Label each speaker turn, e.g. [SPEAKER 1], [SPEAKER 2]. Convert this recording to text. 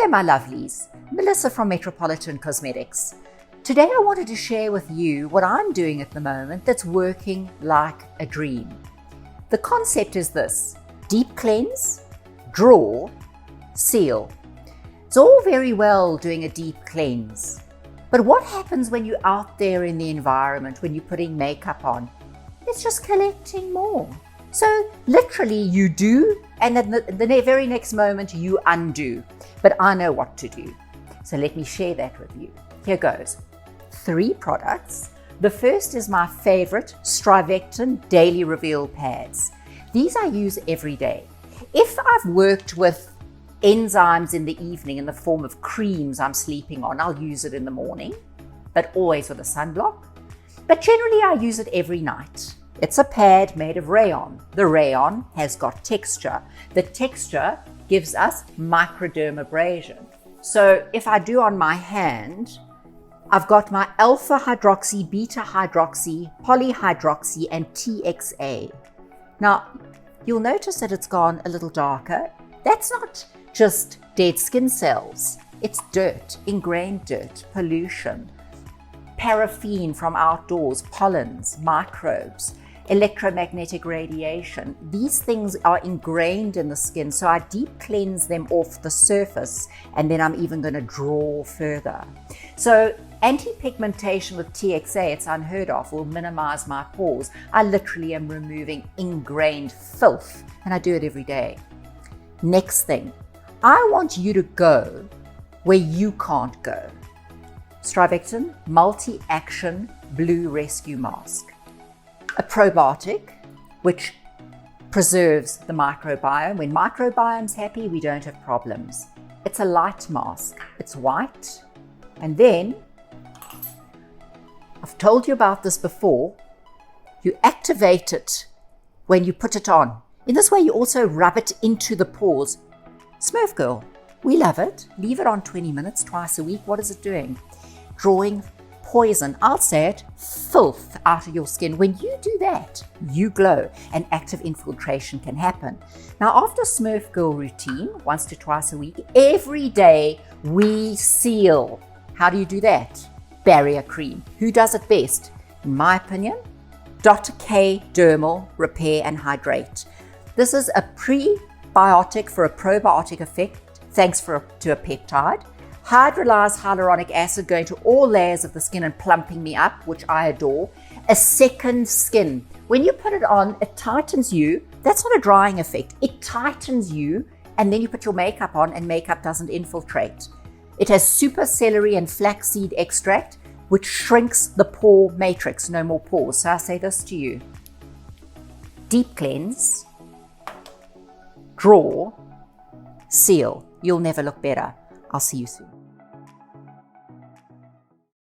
[SPEAKER 1] Hello my lovelies, Melissa from Metropolitan Cosmetics. Today I wanted to share with you what I'm doing at the moment that's working like a dream. The concept is this: deep cleanse, draw, seal. It's all very well doing a deep cleanse, but what happens when you're out there in the environment, when you're putting makeup on? It's just collecting more. So literally you do, and then the very next moment you undo. But I know what to do. So let me share that with you. Here goes. 3 products. The first is my favorite Strivectin Daily Reveal pads. These I use every day. If I've worked with enzymes in the evening in the form of creams I'm sleeping on, I'll use it in the morning, but always with a sunblock. But generally I use it every night. It's a pad made of rayon. The rayon has got texture. The texture gives us microdermabrasion. So if I do on my hand, I've got my alpha hydroxy, beta hydroxy, polyhydroxy, and TXA. Now, you'll notice that it's gone a little darker. That's not just dead skin cells. It's dirt, ingrained dirt, pollution, paraffin from outdoors, pollens, microbes, electromagnetic radiation. These things are ingrained in the skin, so I deep cleanse them off the surface, and then I'm even going to draw further. So anti-pigmentation with TXA, it's unheard of, will minimize my pores. I literally am removing ingrained filth, and I do it every day. Next thing, I want you to go where you can't go. Strivectin Multi-Action Blue Rescue Mask. A probiotic which preserves the microbiome. When microbiome's happy, we don't have problems. It's a light mask. It's white. And then, I've told you about this before, you activate it when you put it on. In this way, you also rub it into the pores. Smurf Girl, we love it. Leave it on 20 minutes twice a week. What is it doing? Drawing poison, I'll say it, filth out of your skin. When you do that, you glow and active infiltration can happen. Now, after Smurf Girl routine, once to twice a week, every day we seal. How do you do that? Barrier cream. Who does it best? In my opinion, Dr. K Dermal Repair and Hydrate. This is a prebiotic for a probiotic effect, thanks to a peptide. Hydrolyzed hyaluronic acid going to all layers of the skin and plumping me up, which I adore. A second skin. When you put it on, it tightens you. That's not a drying effect. It tightens you, and then you put your makeup on and makeup doesn't infiltrate. It has super celery and flaxseed extract, which shrinks the pore matrix. No more pores. So I say this to you. Deep cleanse, draw, seal. You'll never look better. I'll see you soon.